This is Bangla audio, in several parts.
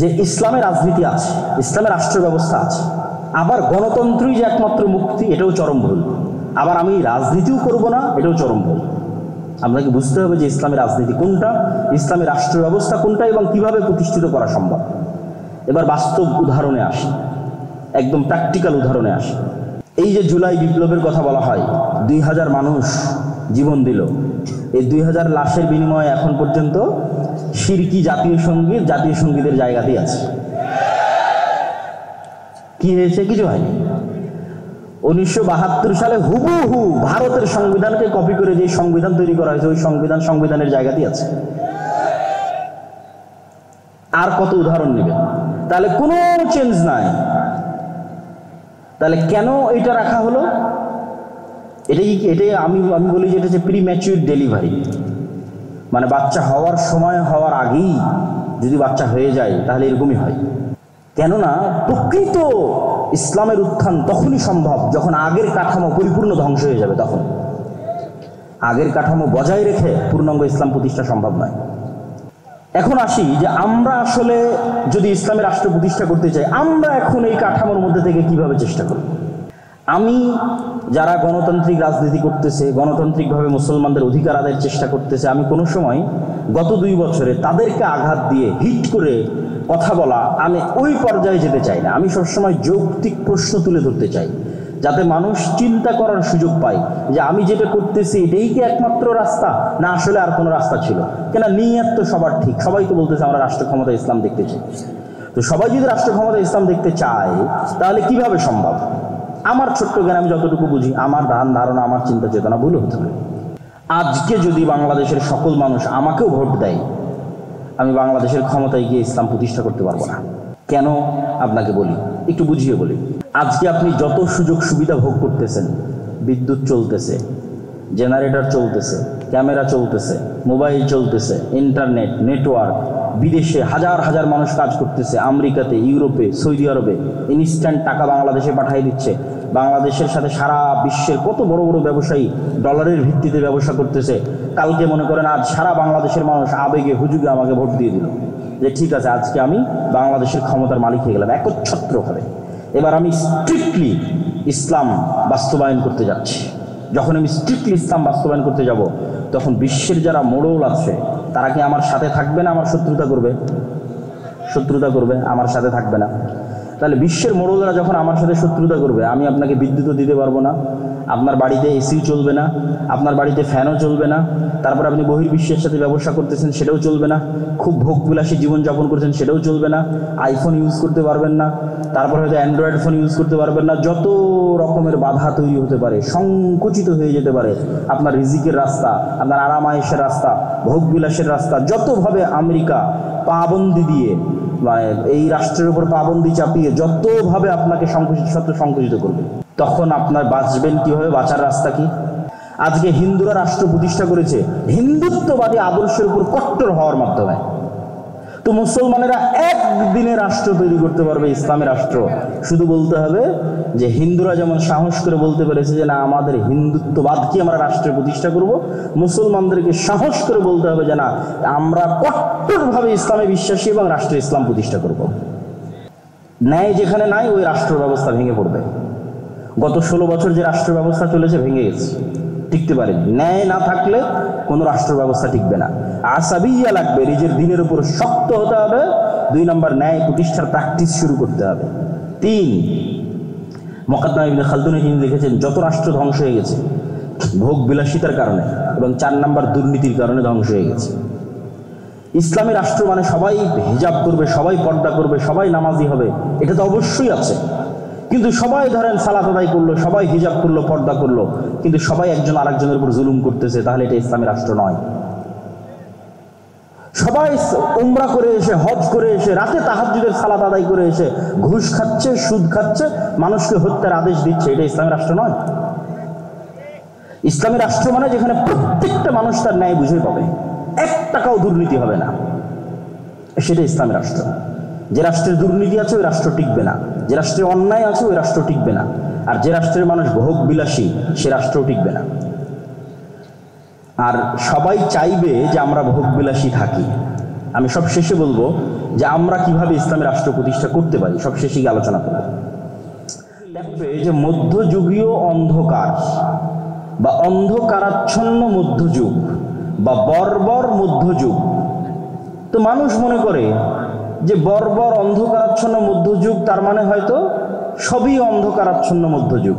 যে ইসলামের রাজনীতি আছে, ইসলামের রাষ্ট্র ব্যবস্থা আছে, আবার গণতন্ত্রই যে একমাত্র মুক্তি, এটাও চরম ভুল। আবার আমি রাজনীতিও করব না, এটাও চরম ভুল। আপনাকে বুঝতে হবে যে ইসলামের রাজনীতি কোনটা, ইসলামের রাষ্ট্র ব্যবস্থা কোনটা এবং কিভাবে প্রতিষ্ঠিত করা সম্ভব। এবার বাস্তব উদাহরণে আসি, একদম প্র্যাকটিক্যাল উদাহরণে আসি। এই যে জুলাই বিপ্লবের কথা বলা হয়, 2000 মানুষ জীবন দিল, এই 2000 লাশের বিনিময়ে এখন পর্যন্ত শিরকি জাতীয় সঙ্গীতের জায়গাতেই আছে। কি হয়েছে? কিছু হয়নি। 1972 সালে হুবহু ভারতের সংবিধানকে কপি করে যে সংবিধান তৈরি করা হয়েছে, ওই সংবিধানের জায়গাতেই আছে। আর কত উদাহরণ নেবেন? তাহলে কোনো চেঞ্জ নাই। তাহলে কেন এটা রাখা হলো? এটাই আমি বলি যে এটা হচ্ছে প্রিম্যাচিউর ডেলিভারি, মানে বাচ্চা হওয়ার সময় হওয়ার আগেই যদি বাচ্চা হয়ে যায় তাহলে এরকমই হয়। কেননা প্রকৃত ইসলামের উত্থান তখনই সম্ভব যখন আগের কাঠামো পরিপূর্ণ ধ্বংস হয়ে যাবে। তখন আগের কাঠামো বজায় রেখে পূর্ণাঙ্গ ইসলাম প্রতিষ্ঠা সম্ভব নয়। এখন আসি যে আমরা আসলে যদি ইসলামের রাষ্ট্র প্রতিষ্ঠা করতে চাই, আমরা এখন এই কাঠামোর মধ্যে থেকে কিভাবে চেষ্টা করব? আমি যারা গণতান্ত্রিক রাজনীতি করতেছে, গণতান্ত্রিকভাবে মুসলমানদের অধিকার আদায়ের চেষ্টা করতেছে, আমি কোনো সময় গত 2 বছরে তাদেরকে আঘাত দিয়ে হিট করে কথা বলা, আমি ওই পর্যায়ে যেতে চাই না। আমি সবসময় যৌক্তিক প্রশ্ন তুলে ধরতে চাই, যাতে মানুষ চিন্তা করার সুযোগ পায় যে আমি যেটা করতেছি এটাই কি একমাত্র রাস্তা, না আসলে আর কোনো রাস্তা ছিল। কেন নিয়ত তো সবার ঠিক, সবাই তো বলতেছে আমরা রাষ্ট্র ক্ষমতা ইসলাম দেখতে চাই। তো সবাই যদি রাষ্ট্র ক্ষমতা ইসলাম দেখতে চায় তাহলে কিভাবে সম্ভব? আমার ছোট্ট জ্ঞান, আমি যতটুকু বুঝি, আমার ধারণা, আমার চিন্তা চেতনা ভুল হতে পারে। আজকে যদি বাংলাদেশের সকল মানুষ আমাকেও ভোট দেয়, আমি বাংলাদেশের ক্ষমতায় গিয়ে ইসলাম প্রতিষ্ঠা করতে পারবো না। কেন? আপনাকে বলি, একটু বুঝিয়ে বলি। আজকে আপনি যত সুযোগ সুবিধা ভোগ করতেছেন, বিদ্যুৎ চলতেছে, জেনারেটর চলতেছে, ক্যামেরা চলতেছে, মোবাইল চলতেছে, ইন্টারনেট, নেটওয়ার্ক, বিদেশে হাজার হাজার মানুষ কাজ করতেছে, আমেরিকাতে, ইউরোপে, সৌদি আরবে ইনস্ট্যান্ট টাকা বাংলাদেশে পাঠিয়ে দিচ্ছে। বাংলাদেশের সাথে সারা বিশ্বের কত বড় বড় ব্যবসায়ী ডলারের ভিত্তিতে ব্যবসা করতেছে। কালকে মনে করেন আজ সারা বাংলাদেশের মানুষ আবেগে হুজুগে আমাকে ভোট দিয়ে দিল যে ঠিক আছে, আজকে আমি বাংলাদেশের ক্ষমতার মালিক হয়ে গেলাম একচ্ছত্রভাবে। এবার আমি স্ট্রিক্টলি ইসলাম বাস্তবায়ন করতে যাচ্ছি। যখন আমি স্ট্রিক্টলি ইসলাম বাস্তবায়ন করতে যাব, তখন বিশ্বের যারা মোড়ল আছে তারা কি আমার সাথে থাকবে না আমার শত্রুতা করবে? শত্রুতা করবে, আমার সাথে থাকবে না। তাহলে বিশ্বের মোড়লরা যখন আমার সাথে শত্রুতা করবে, আমি আপনাকে বিদ্যুৎও দিতে পারবো না, আপনার বাড়িতে এসিও চলবে না, আপনার বাড়িতে ফ্যানও চলবে না, তারপর আপনি বহির্বিশ্বের সাথে ব্যবসা করতেছেন সেটাও চলবে না, খুব ভোগবিলাসী জীবনযাপন করছেন সেটাও চলবে না, আইফোন ইউজ করতে পারবেন না, তারপর হয়তো অ্যান্ড্রয়েড ফোন ইউজ করতে পারবেন না। যত রকমের বাধা তৈরি হতে পারে, সংকুচিত হয়ে যেতে পারে আপনার রিজিকের রাস্তা, আপনার আরাম আয়েশের রাস্তা, ভোগবিলাসের রাস্তা। যতভাবে আমেরিকা পাবন্দি দিয়ে, মানে এই রাষ্ট্রের উপর পাবন্দি চাপিয়ে যতভাবে আপনাকে সংকুচিত করবে, তখন আপনার বাঁচবেন কিভাবে? বাঁচার রাস্তা কি? আজকে হিন্দুরা রাষ্ট্র প্রতিষ্ঠা করেছে হিন্দুত্ববাদী আদর্শের উপর কট্টর হওয়ার মাধ্যমে। তো মুসলমানেরা একদিনে রাষ্ট্র তৈরি করতে পারবে, ইসলামী রাষ্ট্র। শুধু বলতে হবে যে হিন্দুরা যেমন সাহস করে বলতে পেরেছে যে না, আমাদের হিন্দুত্ববাদকে আমরা রাষ্ট্রে প্রতিষ্ঠা করব, মুসলমানদেরকে সাহস করে বলতে হবে যে না, আমরা কট্টরভাবে ইসলামে বিশ্বাসী এবং রাষ্ট্রে ইসলাম প্রতিষ্ঠা করব। ন্যায় যেখানে নাই, ওই রাষ্ট্র ব্যবস্থা ভেঙে পড়বে। গত 16 বছর যে রাষ্ট্র ব্যবস্থা চলেছে ভেঙে গেছে, টিকতে পারেনি। ন্যায় না থাকলে কোনো রাষ্ট্র ব্যবস্থা টিকবে না। আসাবিয়া লাগবে, নিজের দিনের উপর শক্ত হতে হবে। 2 নম্বর, ন্যায় প্রতিষ্ঠার প্র্যাকটিস শুরু করতে হবে। 3, মুকাদ্দাম ইবনে খালদুন তিনি লিখেছেন যত রাষ্ট্র ধ্বংস হয়ে গেছে ভোগ বিলাসিতার কারণে, এবং 4 নম্বর দুর্নীতির কারণে ধ্বংস হয়ে গেছে। ইসলামী রাষ্ট্র মানে সবাই হিজাব করবে, সবাই পর্দা করবে, সবাই নামাজি হবে, এটা তো অবশ্যই আছে। কিন্তু সবাই ধরেন সালাত আদায় করলো, সবাই হিজাব করলো, পর্দা করলো, কিন্তু সবাই একজন আরেকজনের উপর জুলুম করতেছে, তাহলে এটা ইসলামী রাষ্ট্র নয়। সবাই উমরা করে এসে, হজ করে এসে, রাতে তাহাজ্জুদের সালাত আদায় করে এসে ঘুষ খাচ্ছে, সুদ খাচ্ছে, মানুষকে হত্যার আদেশ দিচ্ছে, এটা ইসলামী রাষ্ট্র নয়। ইসলামী রাষ্ট্র মানে যেখানে প্রত্যেকটা মানুষ তার ন্যায় বুঝে পাবে, 1 টাকাও দুর্নীতি হবে না, সেটা ইসলামী রাষ্ট্র। যে রাষ্ট্রের দুর্নীতি আছে ওই রাষ্ট্র টিকবে না, যে রাষ্ট্রে অন্যায় আছে ওই রাষ্ট্র টিকবে না, আর যে রাষ্ট্রের মানুষ ভোগ বিলাসী সে রাষ্ট্রও টিকবে না। আর সবাই চাইবে যে আমরা ভোগ বিলাসী থাকি, আমি সব শেষে বলবো যে আমরা কিভাবে ইসলামী রাষ্ট্র প্রতিষ্ঠা করতে পারি, সব শেষে গিয়ে আলোচনা করব। দেখবে যে মধ্যযুগীয় অন্ধকার বা অন্ধকারাচ্ছন্ন মধ্যযুগ বা বর্বর মধ্যযুগ, তো মানুষ মনে করে যে বর্বর অন্ধকারাচ্ছন্ন মধ্যযুগ তার মানে হয়তো সবই অন্ধকারাচ্ছন্ন মধ্যযুগ।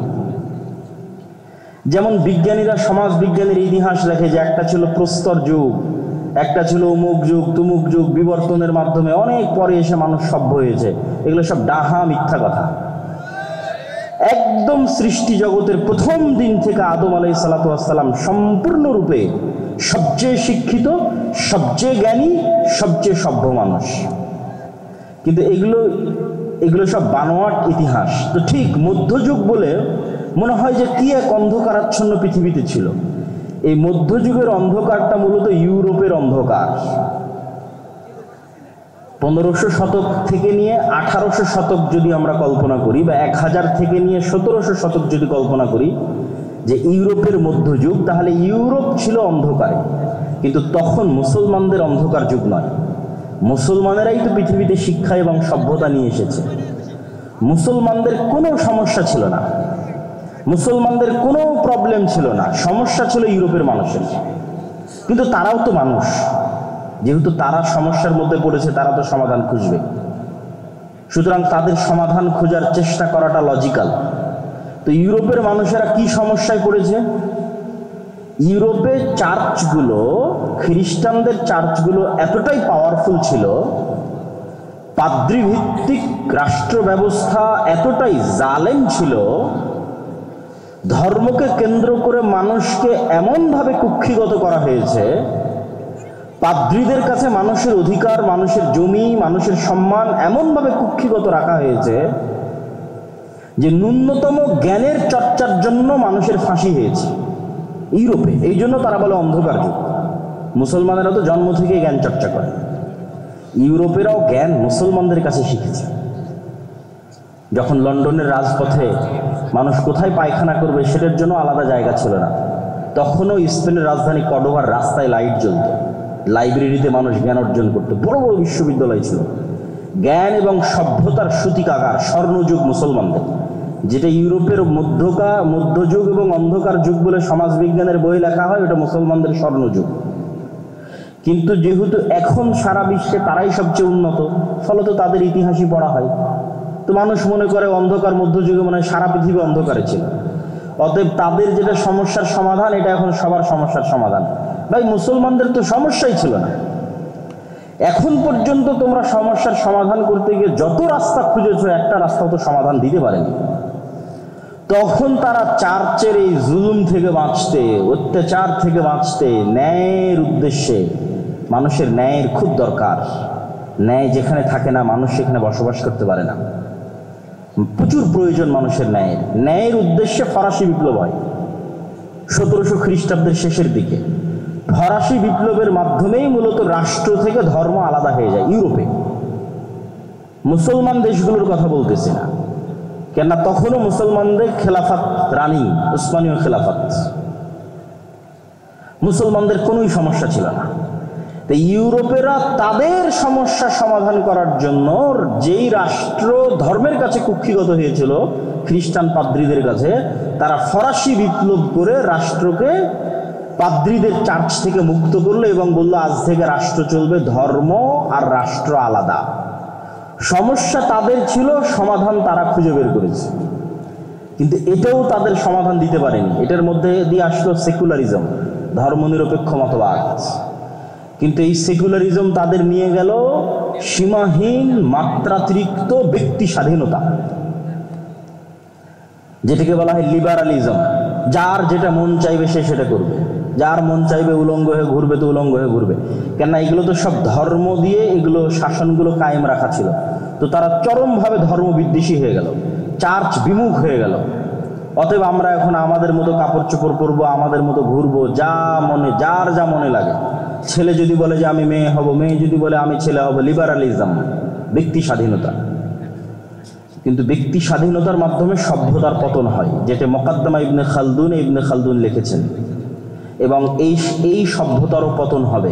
যেমন বিজ্ঞানীরা, সমাজ বিজ্ঞানের ইতিহাস লেখে যে একটা ছিল প্রস্তর যুগ, একটা ছিল অমুক যুগ তুমুক যুগ, বিবর্তনের মাধ্যমে অনেক পরে এসে মানুষ সভ্য হয়েছে। এগুলো সব ডাহা মিথ্যা কথা। একদম সৃষ্টি জগতের প্রথম দিন থেকে আদম আলাইহিস সালাতু ওয়াস সালাম সম্পূর্ণরূপে সবচেয়ে শিক্ষিত, সবচেয়ে জ্ঞানী, সবচেয়ে সভ্য মানুষ। কিন্তু এগুলো সব বানোয়াট ইতিহাস। তো ঠিক মধ্যযুগ বলে মনে হয় যে কি এক অন্ধকারাচ্ছন্ন পৃথিবীতে ছিল। এই মধ্যযুগের অন্ধকারটা মূলত ইউরোপের অন্ধকার। 1500 শতক থেকে নিয়ে 1800 শতক যদি আমরা কল্পনা করি, বা 1000 থেকে নিয়ে 1700 শতক যদি কল্পনা করি যে ইউরোপের মধ্যযুগ, তাহলে ইউরোপ ছিল অন্ধকারে। কিন্তু তখন মুসলমানদের অন্ধকার যুগ নয়। মুসলমানেরাই তো পৃথিবীতে শিক্ষা এবং সভ্যতা নিয়ে এসেছে। মুসলমানদের কোনো সমস্যা ছিল না, মুসলমানদের কোনো প্রবলেম ছিল না, সমস্যা ছিল ইউরোপের মানুষের। কিন্তু তারাও তো মানুষ, যেহেতু তারা সমস্যার মধ্যে পড়েছে তারা তো সমাধান খুঁজবে। সুতরাং তাদের সমাধান খোঁজার চেষ্টা করাটা লজিক্যাল। তো ইউরোপের মানুষেরা কি সমস্যায় পড়েছে? ইউরোপে চার্চগুলো, খ্রিস্টানদের চার্চগুলো এতটাই পাওয়ারফুল ছিল, পাদ্রীভিত্তিক রাষ্ট্র ব্যবস্থা এতটাই জালেম ছিল, ধর্মকে কেন্দ্র করে মানুষকে এমনভাবে কুক্ষিগত করা হয়েছে, পাদ্রীদের কাছে মানুষের অধিকার, মানুষের জমি, মানুষের সম্মান এমনভাবে কুক্ষিগত রাখা হয়েছে যে ন্যূনতম জ্ঞানের চর্চার জন্য মানুষের ফাঁসি হয়েছে ইউরোপে। এই জন্য তারা বলে অন্ধকার যুগ। মুসলমানেরা তো জন্ম থেকে জ্ঞান চর্চা করে, ইউরোপেরাও জ্ঞান মুসলমানদের কাছে শিখেছে। যখন লন্ডনের রাজপথে মানুষ কোথায় পায়খানা করবে সেটার জন্য আলাদা জায়গা ছিল না, তখনও স্পেনের রাজধানী কর্ডোবার রাস্তায় লাইট জ্বলত, লাইব্রেরিতে মানুষ জ্ঞান অর্জন করত, বড় বড় বিশ্ববিদ্যালয় ছিল। জ্ঞান এবং সভ্যতার সূতিকাগার স্বর্ণযুগ মুসলমানদের, যেটা ইউরোপের মধ্যযুগ এবং অন্ধকার যুগ বলে সমাজবিজ্ঞানের বই লেখা হয়, ওটা মুসলমানদের স্বর্ণযুগ। কিন্তু যেহেতু এখন সারা বিশ্বে তারাই সবচেয়ে উন্নত, ফলত তাদের ইতিহাসই পড়া হয়। তো মানুষ মনে করে অন্ধকার মধ্যযুগে মনে হয় সারা পৃথিবী অন্ধকারে ছিল, অতএব তাদের যেটা সমস্যার সমাধান এটা এখন সবার সমস্যার সমাধান। ভাই, মুসলমানদের তো সমস্যাই ছিল না। এখন পর্যন্ত তোমরা সমস্যার সমাধান করতে গিয়ে যত রাস্তা খুঁজেছো, একটা রাস্তাও তো সমাধান দিতে পারেনি। তখন তারা চার্চের এই জুলুম থেকে বাঁচতে, অত্যাচার থেকে বাঁচতে, ন্যায়ের উদ্দেশ্যে, মানুষের ন্যায়ের খুব দরকার। ন্যায় যেখানে থাকে না মানুষ সেখানে বসবাস করতে পারে না। প্রচুর প্রয়োজন মানুষের ন্যায়ের। ন্যায়ের উদ্দেশ্যে ফরাসি বিপ্লব হয় 1700 খ্রিস্টাব্দের শেষের দিকে। ফরাসি বিপ্লবের মাধ্যমেই মূলত রাষ্ট্র থেকে ধর্ম আলাদা হয়ে যায় ইউরোপে। মুসলমান দেশগুলোর কথা বলতেছি না, কেননা তখনও মুসলমানদের খেলাফত রানিং, উসমানীয় খেলাফত, মুসলমানদের কোনোই সমস্যা ছিল না। তো ইউরোপেরা তাদের সমস্যা সমাধান করার জন্য যেই রাষ্ট্র ধর্মের কাছে কুক্ষিগত হয়েছিল, খ্রিস্টান পাদ্রীদের কাছে, তারা ফরাসি বিপ্লব করে রাষ্ট্রকে পাদ্রীদের চার্চ থেকে মুক্ত করলো এবং বললো আজ থেকে রাষ্ট্র চলবে ধর্ম আর রাষ্ট্র আলাদা। সমস্যা তাদের ছিল, সমাধান তারা খুঁজে বের করেছে, কিন্তু এটাও তাদের সমাধান দিতে পারেনি। এটার মধ্যে দিয়ে আসলো সেকুলারিজম, ধর্মনিরপেক্ষ মতবাদ। কিন্তু এই সেকুলারিজম তাদের নিয়ে গেল সীমাহীন মাত্রাতিরিক্ত ব্যক্তি স্বাধীনতা, যেটাকে বলা হয় লিবারালিজম। যার যেটা মন চাইবে সে সেটা করবে, যার মন চাইবে উলঙ্গ হয়ে ঘুরবে তো উলঙ্গ হয়ে ঘুরবে। কেননা এগুলো তো সব ধর্ম দিয়ে এগুলো শাসনগুলো কায়েম রাখা ছিল। তো তারা চরমভাবে ধর্ম বিদ্বেষী হয়ে গেল, চার্চ বিমুখ হয়ে গেল। অতএব আমরা এখন আমাদের মতো কাপড় চোপড় পরবো, আমাদের মতো ঘুরবো, যা মনে, যার যা মনে লাগে। ছেলে যদি বলে যে আমি মেয়ে হব, মেয়ে যদি বলে আমি ছেলে হব, লিবারালিজম, ব্যক্তি স্বাধীনতা। কিন্তু ব্যক্তি স্বাধীনতার মাধ্যমে সভ্যতার পতন হয়, যেটা মুকাদ্দমা ইবনে খালদুন লিখেছেন। এবং এই সভ্যতারও পতন হবে।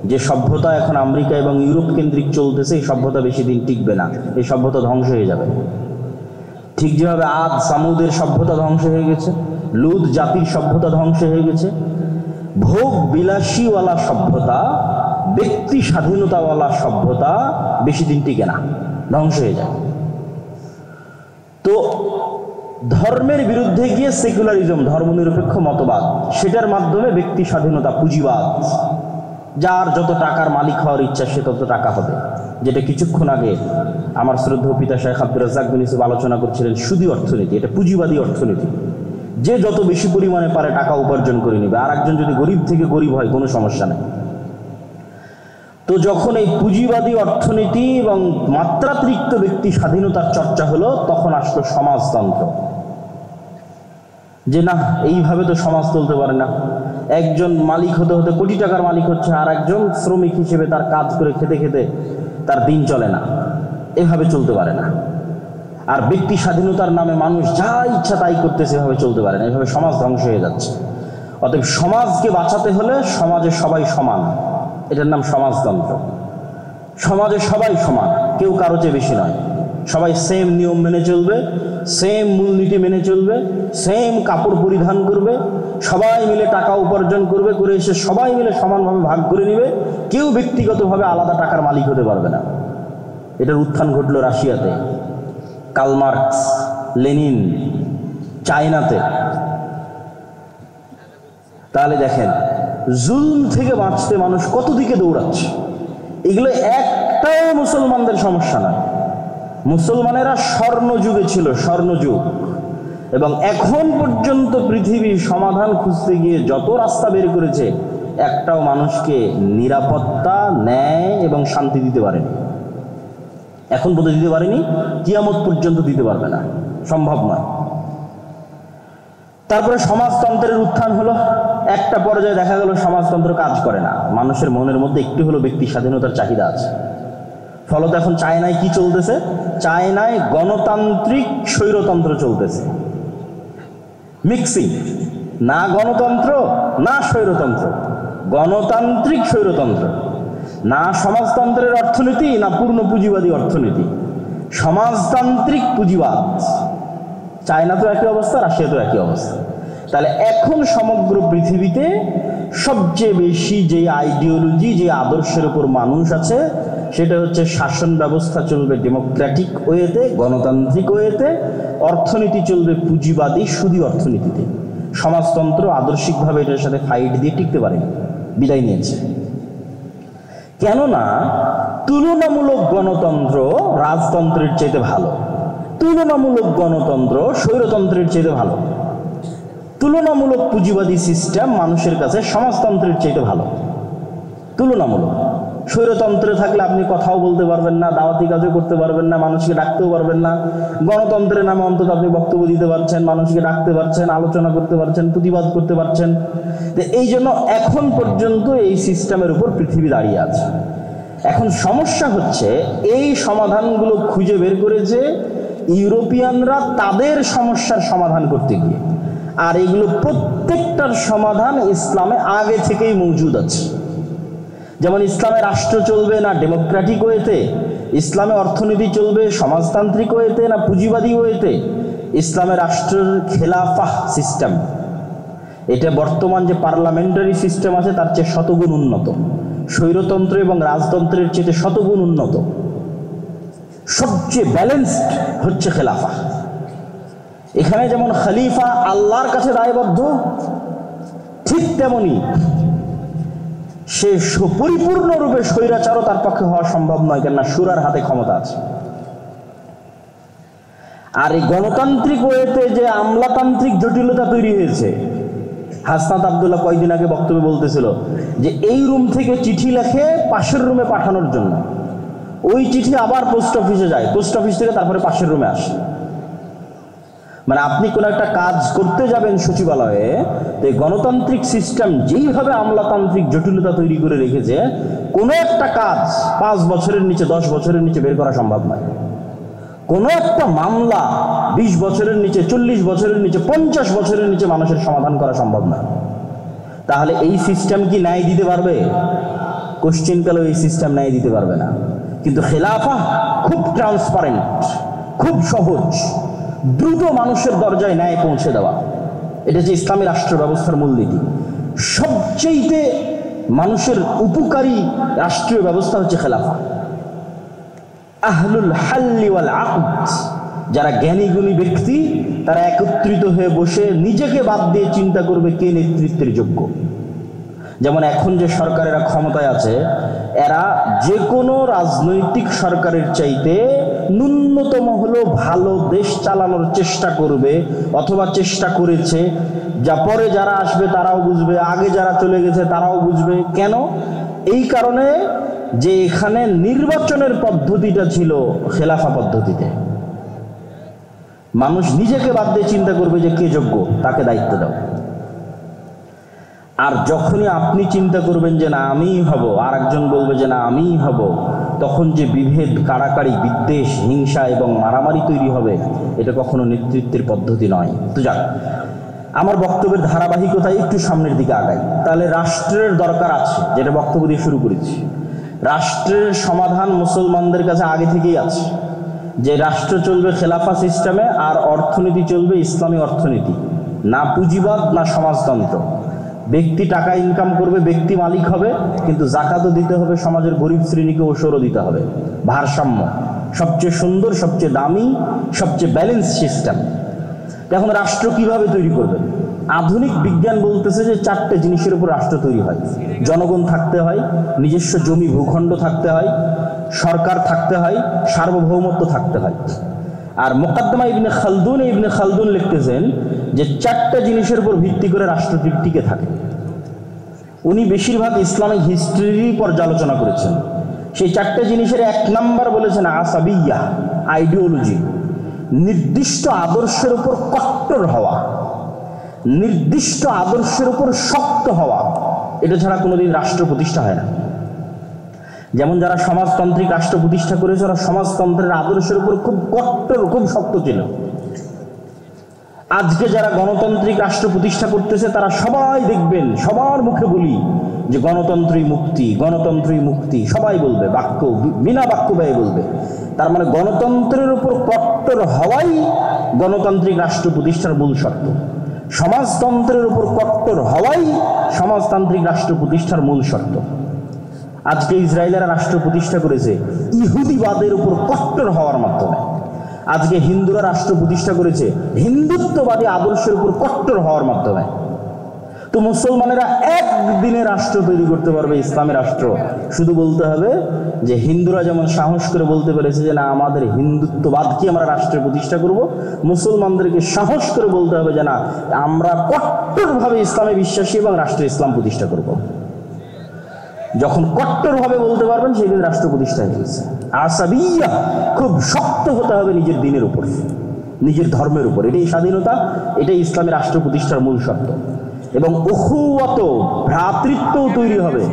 যে সভ্যতা এখন আমেরিকা এবং ইউরোপ কেন্দ্রিক চলতেছে, এই সভ্যতা বেশি দিন টিকবে না, এই সভ্যতা ধ্বংস হয়ে যাবে। ঠিক যেভাবে আদ সামুদের সভ্যতা ধ্বংস হয়ে গেছে, লুত জাতির সভ্যতা ধ্বংস হয়ে গেছে, ভোগ বিলাসীওয়ালা সভ্যতা, ব্যক্তি স্বাধীনতাওয়ালা সভ্যতা বেশি দিন টিকে না, ধ্বংস হয়ে যায়। তো ধর্মের বিরুদ্ধে গিয়ে সেকুলারিজম, ধর্মনিরপেক্ষ মতবাদ, সেটার মাধ্যমে ব্যক্তি স্বাধীনতা, পুঁজিবাদ, যার যত টাকার মালিক হওয়ার ইচ্ছা সে তত টাকা হবে, যেটা কিছুক্ষণ আগে আমার শ্রদ্ধেয় পিতা শেখ আব্দুর রাজ্জাক বিন ইউসুফ আলোচনা করছিলেন। সুদী অর্থনীতি, এটা পুঁজিবাদী অর্থনীতি। যে যত বেশি পরিমাণে পারে টাকা উপার্জন করে নেবে, আর একজন যদি গরিব থেকে গরিব হয় কোনো সমস্যা নেই। তো যখন এই পুঁজিবাদী অর্থনীতি এবং মাত্রাতিরিক্ত ব্যক্তি স্বাধীনতার চর্চা হলো, তখন আসলো সমাজতন্ত্র। যে না, এইভাবে তো সমাজ চলতে পারে না, একজন মালিক হতে হতে কোটি টাকার মালিক হচ্ছে, আর একজন শ্রমিক হিসেবে তার কাজ করে খেতে খেতে তার দিন চলে না, এভাবে চলতে পারে না। আর ব্যক্তি স্বাধীনতার নামে মানুষ যা ইচ্ছা তাই করতেছে, এভাবে চলতে পারে না, এভাবে সমাজ ধ্বংস হয়ে যাচ্ছে। অতএব সমাজকে বাঁচাতে হলে সমাজে সবাই সমান, এটার নাম সমাজতন্ত্র। সমাজে সবাই সমান, কেউ কারো চেয়ে বেশি নয়, সবাই সেম নিয়ম মেনে চলবে, সেম মূলনীতি মেনে চলবে, সেম কাপড় পরিধান করবে, সবাই মিলে টাকা উপার্জন করবে, করে এসে সবাই মিলে সমানভাবে ভাগ করে নেবে, কেউ ব্যক্তিগতভাবে আলাদা টাকার মালিক হতে পারবে না। এটার উত্থান ঘটল রাশিয়াতে, কার্ল মার্কস, লেনিন, চায়নাতে। তাহলে দেখেন জুলম থেকে বাঁচতে মানুষ কত দিকে দৌড়াচ্ছে। এগুলো একটাও মুসলমানদের সমস্যা নয়। মুসলমানেরা স্বর্ণযুগে ছিল, স্বর্ণযুগ, এবং এখন পর্যন্ত পৃথিবী সমাধান খুঁজতে গিয়ে যত রাস্তা বের করেছে, একটাও মানুষকে নিরাপত্তা, ন্যায় এবং শান্তি দিতে পারেনি। এখন পর্যন্ত দিতে পারেনি, কিয়ামত পর্যন্ত দিতে পারবে না, সম্ভব নয়। তারপরে সমাজতন্ত্রের উত্থান হলো। একটা পর্যায়ে দেখা গেল সমাজতন্ত্র কাজ করে না, মানুষের মনের মধ্যে একটু হলো ব্যক্তি স্বাধীনতার চাহিদা আছে। ফলত এখন চায়নায় কি চলতেছে? চায়নায় গণতান্ত্রিক স্বৈরতন্ত্র চলতেছে, মিক্সিং, না গণতন্ত্র না স্বৈরতন্ত্র, গণতান্ত্রিক স্বৈরতন্ত্র, না সমাজতন্ত্রের অর্থনীতি না পূর্ণ পুঁজিবাদী অর্থনীতি, সমাজতান্ত্রিক পুঁজিবাদ। চায়না তো একই অবস্থা, রাশিয়া তো একই অবস্থা। তাহলে এখন সমগ্র পৃথিবীতে সবচেয়ে বেশি যে আইডিওলজি, যে আদর্শের উপর মানুষ আছে, সেটা হচ্ছে শাসন ব্যবস্থা চলবে ডেমোক্রেটিক ওয়েতে, গণতান্ত্রিক ওয়েতে, অর্থনীতি চলবে পুঁজিবাদী সুদী অর্থনীতিতে। সমাজতন্ত্র আদর্শিকভাবে এটার সাথে ফাইট দিয়ে টিকতে পারেনি, বিদায় নিয়েছে। কেননা তুলনামূলক গণতন্ত্র রাজতন্ত্রের চাইতে ভালো, তুলনামূলক গণতন্ত্র স্বৈরতন্ত্রের চাইতে ভালো, তুলনামূলক পুঁজিবাদী সিস্টেম মানুষের কাছে সমাজতন্ত্রের চাইতে ভালো। তুলনামূলক স্বৈরতন্ত্রে থাকলে আপনি কথাও বলতে পারবেন না, দাওয়াতি কাজও করতে পারবেন না, মানুষকে ডাকতেও পারবেন না। গণতন্ত্রের নামে অন্তত আপনি বক্তব্য দিতে পারছেন, মানুষকে ডাকতে পারছেন, আলোচনা করতে পারছেন, প্রতিবাদ করতে পারছেন। তো এই জন্য এখন পর্যন্ত এই সিস্টেমের উপর পৃথিবী দাঁড়িয়ে আছে। এখন সমস্যা হচ্ছে এই সমাধানগুলো খুঁজে বের করেছে ইউরোপিয়ানরা তাদের সমস্যার সমাধান করতে গিয়ে, আর এগুলো প্রত্যেকটার সমাধান ইসলামে আগে থেকেই মজুদ আছে। যেমন ইসলামে রাষ্ট্র চলবে না ডেমোক্রেটিক ওয়েতে, ইসলামে অর্থনীতি চলবে সমাজতান্ত্রিক ওয়েতে না পুঁজিবাদী ওয়েতে, ইসলামে রাষ্ট্রের খেলাফাহ সিস্টেম, এটা বর্তমান যে পার্লামেন্টারি সিস্টেম আছে তার চেয়ে শতগুণ উন্নত, স্বৈরতন্ত্র এবং রাজতন্ত্রের চেয়ে শতগুণ উন্নত। সবচেয়ে ব্যালেন্সড হচ্ছে খেলাফা। এখানে যেমন খলিফা আল্লাহর কাছে দায়বদ্ধ, ঠিক তেমনি সে পরিপূর্ণরূপে স্বৈরাচারও তার পক্ষে হওয়া সম্ভব নয়, কেননা শুরার হাতে ক্ষমতা আছে। আর এই গণতান্ত্রিক ওয়েতে যে আমলাতান্ত্রিক জটিলতা তৈরি হয়েছে, হাসনাত আব্দুল্লাহ কয়েকদিন আগে বক্তব্যে বলতেছিল যে এই রুম থেকে চিঠি লেখে পাশের রুমে পাঠানোর জন্য, ওই চিঠি আবার পোস্ট অফিসে যায়, পোস্ট অফিস থেকে তারপরে পাশের রুমে আসে। মানে আপনি কোনো একটা কাজ করতে যাবেন সচিবালয়ে, তো এই গণতান্ত্রিক সিস্টেম যেইভাবে আমলাতান্ত্রিক জটিলতা তৈরি করে রেখেছে, কোনো একটা কাজ 5 বছরের নিচে 10 বছরের নিচে বের করা সম্ভব নয়। কোনো একটা মামলা 20 বছরের নিচে, 40 বছরের নিচে, 50 বছরের নিচে মানুষের সমাধান করা সম্ভব নয়। তাহলে এই সিস্টেম কি ন্যায় দিতে পারবে? কোশ্চেনকালেও এই সিস্টেম ন্যায় দিতে পারবে না। কিন্তু খেলাফা খুব ট্রান্সপারেন্ট, খুব সহজ, দ্রুত মানুষের দরজায় ন্যায় পৌঁছে দেওয়া। এটা হচ্ছে ইসলামী রাষ্ট্র ব্যবস্থার মূলনীতি। সবচেয়ে মানুষের উপকারী রাষ্ট্রীয় ব্যবস্থা হচ্ছে খেলাফা। আহলুল হাল্লি ওয়াল আকদ, যারা জ্ঞানী গুণী ব্যক্তি, তারা একত্রিত হয়ে বসে নিজেকে বাদ দিয়ে চিন্তা করবে কে নেতৃত্বের যোগ্য। যেমন এখন যে সরকারেরা ক্ষমতায় আছে, এরা যে কোনো রাজনৈতিক সরকারের চাইতে ন্যূনতম হলো ভালো দেশ চালানোর চেষ্টা করবে, অথবা চেষ্টা করেছে। যা পরে যারা আসবে তারাও বুঝবে, আগে যারা চলে গেছে তারাও বুঝবে। কেন? এই কারণে যে এখানে নির্বাচনের পদ্ধতিটা ছিল খেলাফা পদ্ধতিতে। মানুষ নিজেকে বাদ দিয়ে চিন্তা করবে যে কে যোগ্য, তাকে দায়িত্ব দাও। আর যখনই আপনি চিন্তা করবেন যে না আমিই হব, আর একজন বলবে যে না আমিই হব, তখন যে বিভেদ, কাড়াকাড়ি, বিদ্বেষ, হিংসা এবং মারামারি তৈরি হবে, এটা কখনো নেতৃত্বের পদ্ধতি নয়। তো যাক, আমার বক্তব্যের ধারাবাহিকতায় একটু সামনের দিকে আগাই। তাহলে রাষ্ট্রের দরকার আছে, যেটা বক্তব্য দিয়ে শুরু করেছি। রাষ্ট্রের সমাধান মুসলমানদের কাছে আগে থেকেই আছে, যে রাষ্ট্র চলবে খেলাফা সিস্টেমে, আর অর্থনীতি চলবে ইসলামী অর্থনীতি, না পুঁজিবাদ না সমাজতন্ত্র। ব্যক্তি টাকা ইনকাম করবে, ব্যক্তি মালিক হবে, কিন্তু জাকাতও দিতে হবে, সমাজের গরিব শ্রেণীকে ওসরও দিতে হবে। ভারসাম্য সবচেয়ে সুন্দর, সবচেয়ে দামি, সবচেয়ে ব্যালেন্স সিস্টেম। এখন রাষ্ট্র কিভাবে তৈরি করবে? আধুনিক বিজ্ঞান বলতেছে যে 4টে জিনিসের উপর রাষ্ট্র তৈরি হয়। জনগণ থাকতে হয়, নিজস্ব জমি ভূখণ্ড থাকতে হয়, সরকার থাকতে হয়, সার্বভৌমত্ব থাকতে হয়। আর মুকদ্দমা ইবনে খালদুন লিখতেছেন যে 4টে জিনিসের উপর ভিত্তি করে রাষ্ট্র টিকে থাকে। উনি বেশিরভাগ ইসলামিক হিস্ট্রির পর্যালোচনা করেছেন। সেই 4টে জিনিসের 1 নাম্বার বলেছেন আসাবিয়া, আইডিওলজি। নির্দিষ্ট আদর্শের উপর কট্টর হওয়া, নির্দিষ্ট আদর্শের উপর শক্ত হওয়া, এটা ছাড়া কোনোদিন রাষ্ট্র প্রতিষ্ঠা হয় না। যেমন যারা সমাজতান্ত্রিক রাষ্ট্র প্রতিষ্ঠা করেছে, ওরা সমাজতন্ত্রের আদর্শের উপর খুব কট্টর, খুব শক্ত ছিল। আজকে যারা গণতান্ত্রিক রাষ্ট্র প্রতিষ্ঠা করতেছে, তারা সবাই দেখবেন, সবার মুখে বলি যে গণতন্ত্রই মুক্তি, গণতন্ত্রই মুক্তি, সবাই বলবে, বাক্য বিনা বাক্য ব্যয় বলবে। তার মানে গণতন্ত্রের উপর কট্টর হওয়াই গণতান্ত্রিক রাষ্ট্র প্রতিষ্ঠার মূল শর্ত। সমাজতন্ত্রের উপর কট্টর হওয়াই সমাজতান্ত্রিক রাষ্ট্র প্রতিষ্ঠার মূল শর্ত। আজকে ইসরায়েলেরা রাষ্ট্র প্রতিষ্ঠা করেছে ইহুদিবাদের উপর কট্টর হওয়ার মাধ্যমে। আজকে হিন্দুরা রাষ্ট্র প্রতিষ্ঠা করেছে হিন্দুত্ববাদী আদর্শের উপর কট্টর হওয়ার মাধ্যমে। তো মুসলমানেরা একদিনে রাষ্ট্র তৈরি করতে পারবে, ইসলামী রাষ্ট্র। শুধু বলতে হবে যে হিন্দুরা যেমন সাহস করে বলতে পেরেছে যে না আমাদের হিন্দুত্ববাদকে আমরা রাষ্ট্রে প্রতিষ্ঠা করব, মুসলমানদেরকে সাহস করে বলতে হবে যে না আমরা কট্টরভাবে ইসলামে বিশ্বাসী এবং রাষ্ট্রে ইসলাম প্রতিষ্ঠা করব। যখন কট্টরভাবে বলতে পারবেন, সেই দিন রাষ্ট্র প্রতিষ্ঠা হয়ে গেছে। আসাবিয়া, খুব শক্ত হতে হবে নিজের দিনের উপর, নিজের ধর্মের উপর। এটাই স্বাধীনতা, এটাই ইসলামী রাষ্ট্র প্রতিষ্ঠার মূল শর্ত। এবং উখুওয়াত, ভ্রাতৃত্ব তৈরি হবে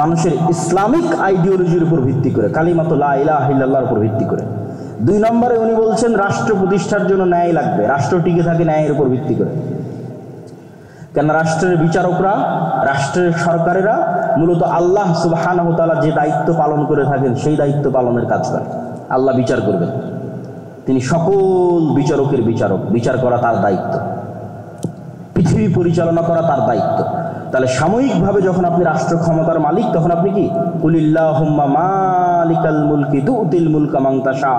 মানুষের ইসলামিক আইডিওলজির উপর ভিত্তি করে, কালিমাতু লা ইলাহা ইল্লাল্লাহর উপর ভিত্তি করে। 2 নম্বরে উনি বলছেন রাষ্ট্র প্রতিষ্ঠার জন্য ন্যায় লাগবে। রাষ্ট্র টিকে থাকে ন্যায়ের উপর ভিত্তি করে। কেন? রাষ্ট্রের বিচারকরা, রাষ্ট্রের সরকারেরা মূলত আল্লাহ সুবহানাহু ওয়া তাআলা যে দায়িত্ব পালন করে থাকেন, সেই দায়িত্ব পালনের কাজ করে। আল্লাহ বিচার করবেন, তিনি সকল বিচারকের বিচারক, বিচার করা তার দায়িত্ব, পৃথিবী পরিচালনা করা তার দায়িত্ব। তাহলে সাময়িকভাবে যখন আপনি রাষ্ট্র ক্ষমতার মালিক, তখন আপনি কি কুলিল্লাহুম্মা মালিকাল মুলকি তুতিল মুলকা মান তাশা,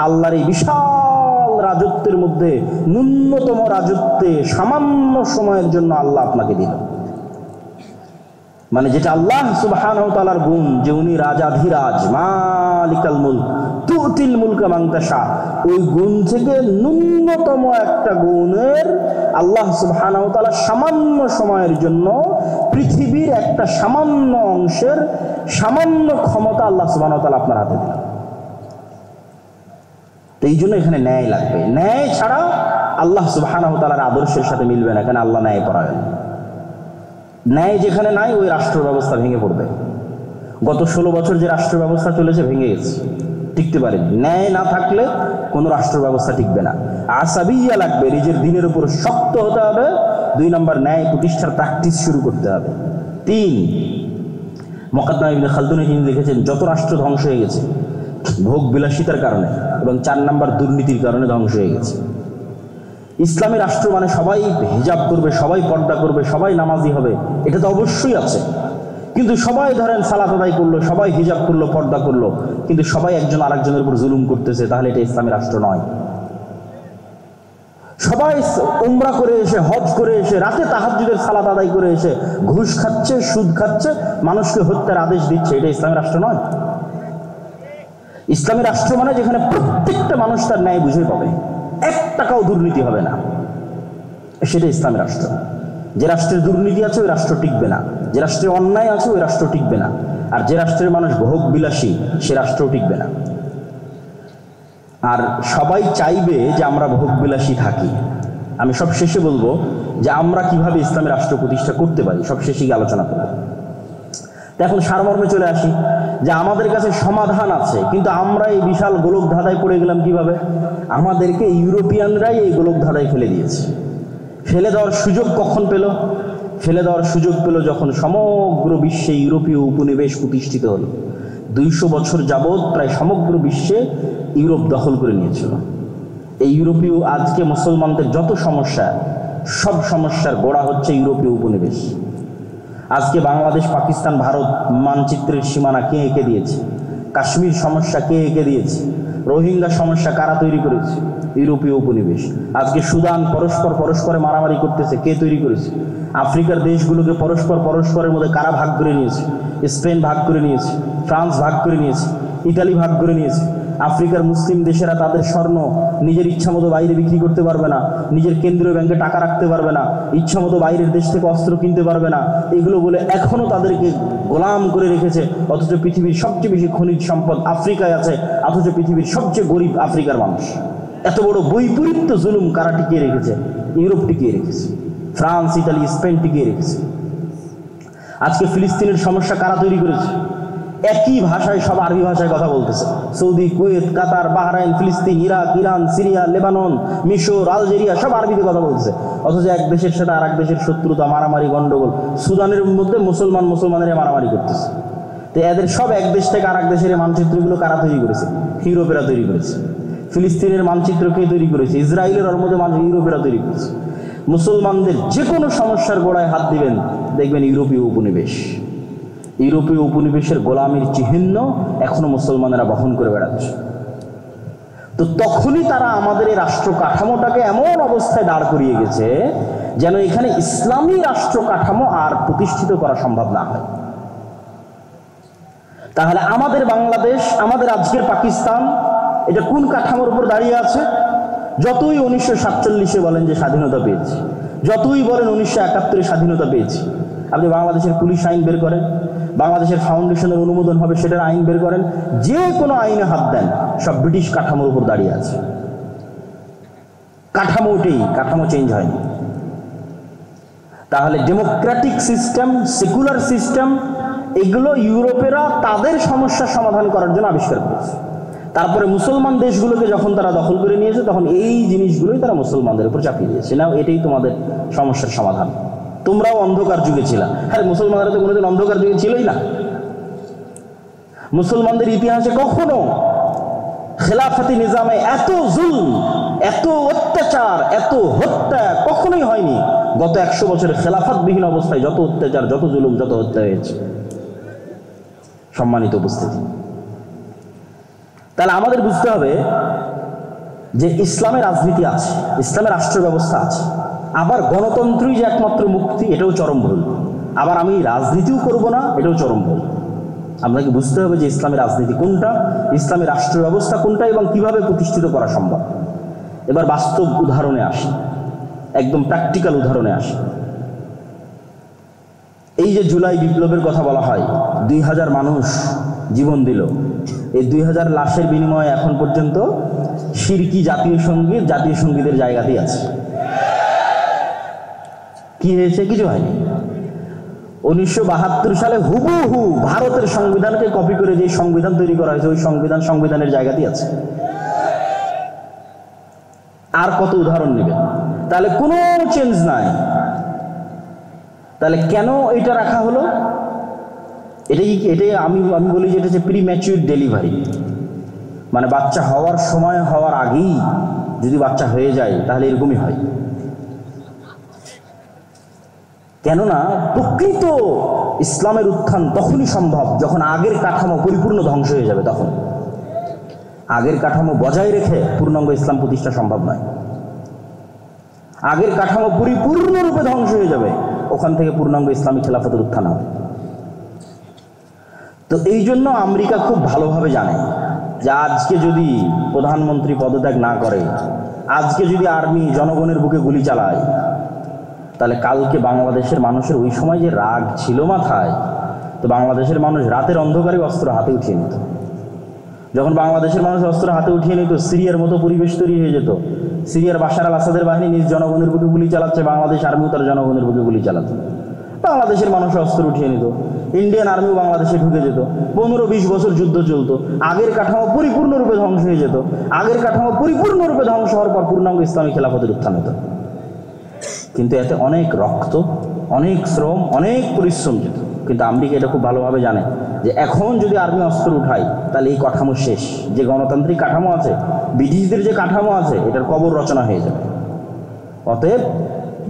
আল্লাহর এই বিশাল রাজত্বের মধ্যে ন্যূনতম রাজত্বে সামান্য সময়ের জন্য আল্লাহ আপনাকে দিল। মানে যেটা আল্লাহ সুবহানাহু ওয়া তাআলার গুণ, যে উনি রাজাধিরাজ, মালিকাল মুলক তুতিল মুলকা মান তাশা, ওই গুণ থেকে ন্যূনতম একটা গুণের আল্লাহ সুবহানাহু ওয়া তাআলা সামান্য সময়ের জন্য পৃথিবীর একটা সামান্য অংশের সামান্য ক্ষমতা আল্লাহ সুবহানাহু ওয়া তাআলা আপনার হাতে দিলেন। তো এই জন্য এখানে ন্যায় লাগবে। ন্যায় ছাড়া আল্লাহ সুবহানাহু ওয়া তাআলার আদর্শের সাথে মিলবে না। এখানে আল্লাহ ন্যায় পরায়ণ। ন্যায় যেখানে নাই, ওই রাষ্ট্র ব্যবস্থা ভেঙে পড়বে। গত 16 বছর যে রাষ্ট্র ব্যবস্থা চলেছে ভেঙে গেছে, টিকতে পারেনি। ন্যায় না থাকলে কোনো রাষ্ট্র ব্যবস্থা টিকবে না। আসাবিয়া লাগবে, নিজের দিনের উপর শক্ত হতে হবে। 2 নম্বর, ন্যায় প্রতিষ্ঠার প্র্যাকটিস শুরু করতে হবে। 3, মুকাদ্দাম ইবনে খালদুন তিনি লিখেছেন, যত রাষ্ট্র ধ্বংস হয়ে গেছে ভোগ বিলাসিতার কারণে এবং 4 নাম্বার দুর্নীতির কারণে ধ্বংস হয়ে গেছে। ইসলামী রাষ্ট্র মানে সবাই হিজাব করবে, সবাই পর্দা করবে, সবাই নামাজি হবে, এটা তো অবশ্যই আছে। কিন্তু সবাই ধরেন সালাত আদায় করলো, সবাই হিজাব করলো, পর্দা করলো, কিন্তু সবাই একজন আরেকজনের উপর জুলুম করতেছে, তাহলে এটা ইসলামী রাষ্ট্র নয়। সবাই উমরা করে এসে, হজ করে এসে, রাতে তাহাজ্জুদের সালাত আদায় করে এসে ঘুষ খাচ্ছে, সুদ খাচ্ছে, মানুষকে হত্যার আদেশ দিচ্ছে, এটা ইসলামী রাষ্ট্র নয়। ইসলামী রাষ্ট্র মানে যেখানে প্রত্যেকটা মানুষ তার ন্যায় বুঝে পাবে, 1 টাকাও দুর্নীতি হবে না, সেটা ইসলামী রাষ্ট্র। যে রাষ্ট্রের দুর্নীতি আছে ওই রাষ্ট্র টিকবে না, যে রাষ্ট্রে অন্যায় আছে ওই রাষ্ট্র টিকবে না, আর যে রাষ্ট্রের মানুষ ভোগ বিলাসী সে রাষ্ট্র টিকবে না। আর সবাই চাইবে যে আমরা ভোগ বিলাসী থাকি। আমি সব শেষে বলবো যে আমরা কিভাবে ইসলামী রাষ্ট্র প্রতিষ্ঠা করতে পারি, সব শেষে গিয়ে আলোচনা করব। তো এখন সারমর্মে চলে আসি যে আমাদের কাছে সমাধান আছে, কিন্তু আমরা এই বিশাল গোলক ধাঁধায় পড়ে গেলাম কিভাবে? আমাদেরকে ইউরোপিয়ানরাই এই গোলক ধাঁধায় ফেলে দিয়েছে। ফেলে দেওয়ার সুযোগ কখন পেল? ফেলে দেওয়ার সুযোগ পেল যখন সমগ্র বিশ্বে ইউরোপীয় উপনিবেশ প্রতিষ্ঠিত হলো। 200 বছর যাবৎ প্রায় সমগ্র বিশ্বে ইউরোপ দখল করে নিয়েছিল। এই ইউরোপীয় আজকে মুসলমানদের যত সমস্যা, সব সমস্যার গোড়া হচ্ছে ইউরোপীয় উপনিবেশ। আজকে বাংলাদেশ, পাকিস্তান, ভারত মানচিত্রের সীমানা কে এঁকে দিয়েছে? কাশ্মীর সমস্যা কে এঁকে দিয়েছে? রোহিঙ্গা সমস্যা কারা তৈরি করেছে? ইউরোপীয় উপনিবেশ। আজকে সুদান পরস্পরে মারামারি করতেছে, কে তৈরি করেছে? আফ্রিকার দেশগুলোকে পরস্পরের মধ্যে কারা ভাগ করে নিয়েছে? স্পেন ভাগ করে নিয়েছে, ফ্রান্স ভাগ করে নিয়েছে, ইতালি ভাগ করে নিয়েছে। আফ্রিকার মুসলিম দেশেরা তাদের স্বর্ণ নিজের ইচ্ছা মতো বাইরে বিক্রি করতে পারবে না, নিজের কেন্দ্রীয় ব্যাংকে টাকা রাখতে পারবে না, ইচ্ছা মতো বাইরের দেশ থেকে অস্ত্র কিনতে পারবে না, এগুলো বলে এখনো তাদেরকে গোলাম করে রেখেছে। অথচ পৃথিবীর সবচেয়ে বেশি খনিজ সম্পদ আফ্রিকায় আছে, অথচ পৃথিবীর সবচেয়ে গরিব আফ্রিকার মানুষ। এত বড় বৈপরীত্য জুলুম কারা টিকিয়ে রেখেছে? ইউরোপ টিকিয়ে রেখেছে, ফ্রান্স, ইতালি, স্পেন টিকিয়ে রেখেছে। আজকে ফিলিস্তিনের সমস্যা কারা তৈরি করেছে? একই ভাষায় সব আরবি ভাষায় কথা বলতেছে। সৌদি, কুয়েত, কাতার, বাহরাইন, ফিলিস্তিন, ইরাক, ইরান, সিরিয়া, লেবানন, মিশর, আলজেরিয়া সব আরবিতে কথা বলতেছে। অথচ এক দেশের সাথে আর এক দেশের শত্রুতা, মারামারি, গন্ডগোল। সুদানের মধ্যে মুসলমানেরা মারামারি করতেছে। তো এদের সব এক দেশ থেকে আর এক দেশের মানচিত্রগুলো কারা তৈরি করেছে? ইউরোপেরা তৈরি করেছে। ফিলিস্তিনের মানচিত্র কে তৈরি করেছে? ইসরায়েলের, ওর মধ্যে ইউরোপেরা তৈরি করেছে। মুসলমানদের যে কোনো সমস্যার গোড়ায় হাত দিবেন, দেখবেন ইউরোপীয় উপনিবেশ। ইউরোপীয় উপনিবেশের গোলামির চিহ্ন এখনো মুসলমানেরা বহন করে বেড়াচ্ছে। তো তখনই তারা আমাদের এই রাষ্ট্র কাঠামোটাকে এমন অবস্থায় দাঁড় করিয়ে গেছে যেন এখানে ইসলামী রাষ্ট্র কাঠামো আর প্রতিষ্ঠিত করা সম্ভব না হয়। তাহলে আমাদের বাংলাদেশ, আমাদের আজকের পাকিস্তান, এটা কোন কাঠামোর উপর দাঁড়িয়ে আছে? যতই 1947 বলেন যে স্বাধীনতা পেয়েছি, যতই বলেন 1971 স্বাধীনতা পেয়েছি, আপনি বাংলাদেশের পুলিশ আইন বের করেন, বাংলাদেশের ফাউন্ডেশনের অনুমোদন হবে সেটার আইন বের করেন, যে কোনো আইনে হাত দেন, সব ব্রিটিশ কাঠামোর উপর দাঁড়িয়ে আছে। কাঠামো ওটাই, কাঠামো চেঞ্জ হয়নি। তাহলে ডেমোক্রেটিক সিস্টেম, সেকুলার সিস্টেম, এগুলো ইউরোপেরা তাদের সমস্যার সমাধান করার জন্য আবিষ্কার করেছে। তারপরে মুসলমান দেশগুলোকে যখন তারা দখল করে নিয়েছে, তখন এই জিনিসগুলোই তারা মুসলমানদের উপর চাপিয়ে দিয়েছে। না, এটাই তোমাদের সমস্যার সমাধান। তোমরাও অন্ধকার যুগে ছিলা। আরে মুসলমানরা তো কোনোদিন অন্ধকার যুগে ছিলই না। মুসলমানদের ইতিহাসে কখনো খেলাফতি নিজামে এত জুলম, এত অত্যাচার, এত হত্যা কখনোই হয়নি। গত 100 বছরে খেলাফতবিহীন অবস্থায় যত অত্যাচার, যত জুলুম, যত হত্যা হয়েছে। সম্মানিত উপস্থিতি, তাহলে আমাদের বুঝতে হবে যে ইসলামের রাজনীতি আছে, ইসলামের রাষ্ট্র ব্যবস্থা আছে, আবার গণতন্ত্রই যে একমাত্র মুক্তি, এটাও চরম ভুল। আবার আমি রাজনীতিও করব না, এটাও চরম ভুল। আপনাকে বুঝতে হবে যে ইসলামের রাজনীতি কোনটা, ইসলামের রাষ্ট্র ব্যবস্থা কোনটা এবং কিভাবে প্রতিষ্ঠিত করা সম্ভব। এবার বাস্তব উদাহরণে আসি, একদম প্র্যাকটিক্যাল উদাহরণে আসি। এই যে জুলাই বিপ্লবের কথা বলা হয়, 2000 মানুষ জীবন দিল। এই 2000 লাশের বিনিময়ে এখন পর্যন্ত শিরকি জাতীয় সঙ্গীতের জায়গাতেই আছে। কি হয়েছে? কিছু হয়নি। 1972 সালে হুবহু ভারতের সংবিধানকে কপি করে যে সংবিধান তৈরি করা হয়েছে, ওই সংবিধানের জায়গাতেই আছে। আর কত উদাহরণ নেবেন? তাহলে কোনো চেঞ্জ নাই। তাহলে কেন এটা রাখা হলো? এটাই আমি বলি যে এটা হচ্ছে প্রিম্যাচিউর ডেলিভারি, মানে বাচ্চা হওয়ার সময় হওয়ার আগেই যদি বাচ্চা হয়ে যায় তাহলে এরকমই হয়। কেননা প্রকৃত ইসলামের উত্থান তখনই সম্ভব যখন আগের কাঠামো পরিপূর্ণ ধ্বংস হয়ে যাবে। তখন আগের কাঠামো বজায় রেখে পূর্ণাঙ্গ ইসলাম প্রতিষ্ঠা সম্ভব নয়। আগের কাঠামো পরিপূর্ণরূপে ধ্বংস হয়ে যাবে, ওখান থেকে পূর্ণাঙ্গ ইসলামী খেলাফতের উত্থান হবে। তো এই জন্য আমেরিকা খুব ভালোভাবে জানে যে আজকে যদি প্রধানমন্ত্রী পদত্যাগ না করে, আজকে যদি আর্মি জনগণের বুকে গুলি চালায়, তাহলে কালকে বাংলাদেশের মানুষের ওই সময় যে রাগ ছিল মাথায়, তো বাংলাদেশের মানুষ রাতের অন্ধকারে অস্ত্র হাতে উঠিয়ে নিত। যখন বাংলাদেশের মানুষ অস্ত্র হাতে উঠিয়ে নিত, সিরিয়ার মতো পরিবেশ তৈরি হয়ে যেত। সিরিয়ার বাশার আল আসাদের বাহিনী নিজ জনগণের বুকে গুলি চালাচ্ছে, বাংলাদেশ আর্মিও তার জনগণের বুকে গুলি চালাচ্ছে। বাংলাদেশের মানুষ অস্ত্র উঠিয়ে নিত, ইন্ডিয়ান আর্মিও বাংলাদেশে ঢুকে যেত, 15-20 বছর যুদ্ধ চলতো, আগের কাঠামো পরিপূর্ণরূপে ধ্বংস হয়ে যেত। আগের কাঠামো পরিপূর্ণরূপে ধ্বংস হওয়ার পর পূর্ণাঙ্গ ইসলামী খেলাফতের উত্থান হতো। কিন্তু এতে অনেক রক্ত, অনেক শ্রম, অনেক পরিশ্রম যেত। কিন্তু আমেরিকা এটা খুব ভালোভাবে জানে যে এখন যদি আর্মি অস্ত্র উঠায় তাহলে এই কাঠামো শেষ। যে গণতান্ত্রিক কাঠামো আছে, ব্রিটিশদের যে কাঠামো আছে, এটার কবর রচনা হয়ে যাবে। অতএব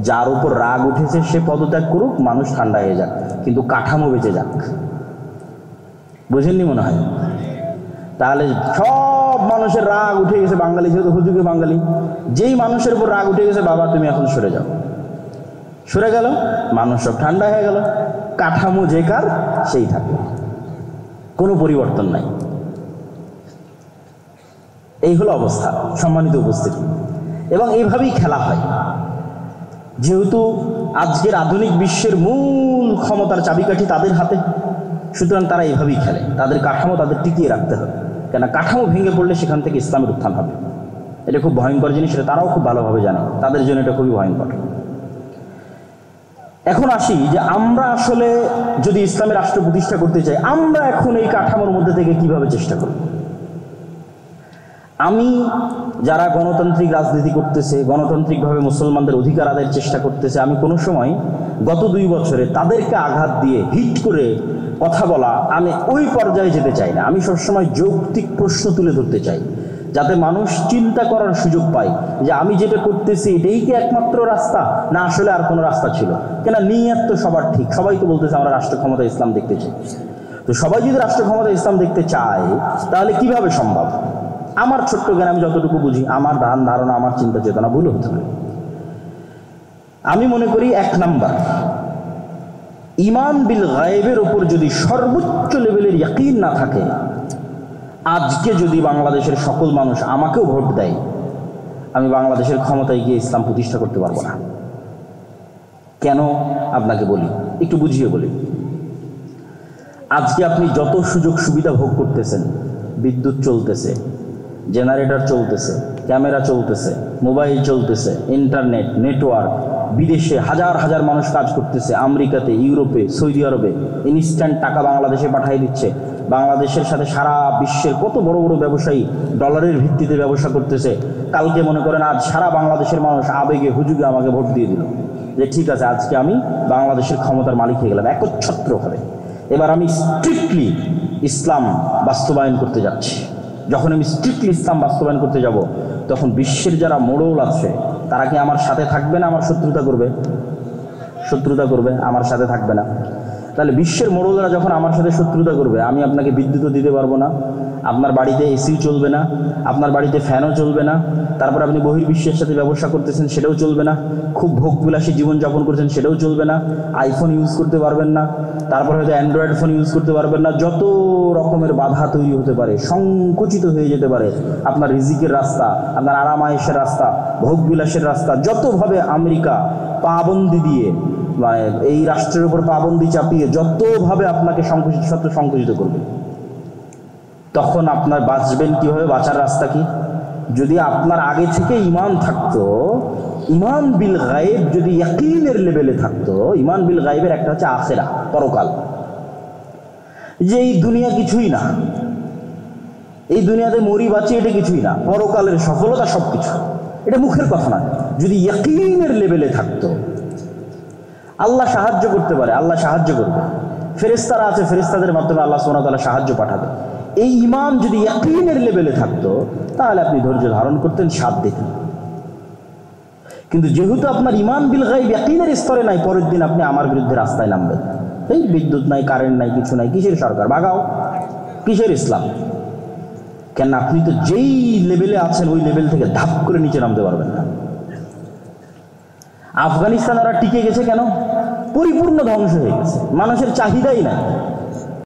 যার উপর রাগ উঠেছে সে পদত্যাগ করুক, মানুষ ঠান্ডা হয়ে যাক, কিন্তু কাঠামো বেঁচে যাক। বুঝেননি মনে হয়? তাহলে সব মানুষের রাগ উঠে গেছে, বাঙালি যেহেতু হুজুগে বাঙালি, যেই মানুষের উপর রাগ উঠে গেছে, বাবা তুমি এখন সরে যাও, সরে গেল, মানুষ সব ঠান্ডা হয়ে গেল, কাঠামো যে কার সেই থাকলো, কোনো পরিবর্তন নাই। এই হলো অবস্থা, সম্মানিত উপস্থিতি। এবং এইভাবেই খেলা হয়। যেহেতু আজকের আধুনিক বিশ্বের মূল ক্ষমতার চাবিকাঠি তাদের হাতে, সুতরাং তারা এইভাবেই খেলে। তাদের কাঠামো তাদের টিকিয়ে রাখতে হবে, কেন কাঠামো ভেঙে পড়লে সেখান থেকে ইসলামের উত্থান হবে। এটা খুব ভয়ঙ্কর জিনিস, সেটা তারাও খুব ভালোভাবে জানে, তাদের জন্য এটা খুবই ভয়ঙ্কর। এখন আসি যে আমরা আসলে যদি ইসলামের রাষ্ট্র প্রতিষ্ঠা করতে চাই, আমরা এখন এই কাঠামোর মধ্যে থেকে কিভাবে চেষ্টা করব। আমি যারা গণতান্ত্রিক রাজনীতি করতেছে, গণতান্ত্রিকভাবে মুসলমানদের অধিকার আদায়ের চেষ্টা করতেছে, আমি কোনো সময় গত 2 বছরে তাদেরকে আঘাত দিয়ে হিট করে কথা বলা, আমি ওই পর্যায়ে যেতে চাই না। আমি সবসময় যৌক্তিক প্রশ্ন তুলে ধরতে চাই, যাতে মানুষ চিন্তা করার সুযোগ পায় যে আমি যেটা করতেছি এটাই কি একমাত্র রাস্তা, না আসলে আর কোনো রাস্তা ছিল। কেন নিয়ত তো সবার ঠিক, সবাই তো বলতেছে আমরা রাষ্ট্র ক্ষমতা ইসলাম দেখতে চাই। তো সবাই যদি রাষ্ট্র ক্ষমতা ইসলাম দেখতে চায় তাহলে কিভাবে সম্ভব? আমার ছোট্ট জ্ঞান, আমি যতটুকু বুঝি, আমার ধারণা, আমার চিন্তা চেতনা ভুল হতে পারে। আমি মনে করি 1 নাম্বার, ঈমান বিল গায়েবের উপর যদি সর্বোচ্চ লেভেলের ইয়াকিন না থাকে, আজকে যদি বাংলাদেশের সকল মানুষ আমাকেও ভোট দেয়, আমি বাংলাদেশের ক্ষমতায় গিয়ে ইসলাম প্রতিষ্ঠা করতে পারবো না। কেন আপনাকে বলি, একটু বুঝিয়ে বলি। আজকে আপনি যত সুযোগ সুবিধা ভোগ করতেছেন, বিদ্যুৎ চলতেছে, জেনারেটর চলতেছে, ক্যামেরা চলতেছে, মোবাইল চলতেছে, ইন্টারনেট, নেটওয়ার্ক, বিদেশে হাজার হাজার মানুষ কাজ করতেছে, আমেরিকাতে, ইউরোপে, সৌদি আরবে ইনস্ট্যান্ট টাকা বাংলাদেশে পাঠিয়ে দিচ্ছে। বাংলাদেশের সাথে সারা বিশ্বের কত বড় বড় ব্যবসায়ী ডলারের ভিত্তিতে ব্যবসা করতেছে। কালকে মনে করেন আজ সারা বাংলাদেশের মানুষ আবেগে হুজুগে আমাকে ভোট দিয়ে দিল যে ঠিক আছে, আজকে আমি বাংলাদেশের ক্ষমতার মালিক হয়ে গেলাম একচ্ছত্রভাবে। এবার আমি স্ট্রিক্টলি ইসলাম বাস্তবায়ন করতে যাচ্ছি। যখন আমি স্ট্রিক্টলি ইসলাম বাস্তবায়ন করতে যাব, তখন বিশ্বের যারা মোড়ল আছে তারা কি আমার সাথে থাকবে না আমার শত্রুতা করবে? শত্রুতা করবে, আমার সাথে থাকবে না। তাহলে বিশ্বের মোড়লরা যখন আমার সাথে শত্রুতা করবে, আমি আপনাকে বিদ্যুৎও দিতে পারবো না, আপনার বাড়িতে এসিও চলবে না, আপনার বাড়িতে ফ্যানও চলবে না, তারপর আপনি বহির্বিশ্বের সাথে ব্যবসা করতেছেন সেটাও চলবে না, খুব ভোগবিলাসী জীবনযাপন করছেন সেটাও চলবে না, আইফোন ইউজ করতে পারবেন না, তারপর হয়তো অ্যান্ড্রয়েড ফোন ইউজ করতে পারবেন না। যত রকমের বাধা তৈরি হতে পারে, সংকুচিত হয়ে যেতে পারে আপনার রিজিকের রাস্তা, আপনার আরাম আয়েশের রাস্তা, ভোগবিলাসের রাস্তা, যতভাবে আমেরিকা পাবন্দি দিয়ে, এই রাষ্ট্রের উপর পাবন্দি চাপিয়ে যতভাবে আপনাকে সংকুচিত করবে, তখন আপনার বাঁচবেন কিভাবে? বাঁচার রাস্তা কি? যদি আপনার আগে থেকে ঈমান থাকতো, ঈমান বিল গায়েব যদি ইয়াকিনের লেভেলে থাকতো, ঈমান বিল গায়েবের একটা হচ্ছে আখিরা, পরকাল, যে এই দুনিয়া কিছুই না, এই দুনিয়াতে মরি বাঁচি এটা কিছুই না, পরকালের সফলতা সবকিছু, এটা মুখের কথা না। যদি ইয়াকিনের লেভেলে থাকতো, আল্লাহ সাহায্য করতে পারে, আল্লাহ সাহায্য করবে, ফেরেশতারা আছে, ফেরেশতাদের মাধ্যমে আল্লাহ সুবহানাহু ওয়া তাআলা সাহায্য পাঠাবে। এই ঈমান যদি ইয়াকিনের লেভেলে থাকতো তাহলে আপনি ধৈর্য ধারণ করতেন, সাথ দিতেন। কিন্তু যেহেতু আপনার ঈমান বিল গায়ব ইয়াকিনের স্তরে নাই, পরের দিন আপনি আমার বিরুদ্ধে রাস্তায় নামবেন। এই বিদ্যুৎ নাই, কারেন্ট নাই, কিছু নাই, কিসের সরকার, ভাগাও, কিসের ইসলাম? কেন আপনি তো যেই লেভেলে আছেন ওই লেভেল থেকে ধাপ করে নিচে নামতে পারবেন না। আফগানিস্তান ওরা টিকে গেছে কেন? পরিপূর্ণ ধ্বংস হয়ে গেছে, মানুষের চাহিদাই নাই।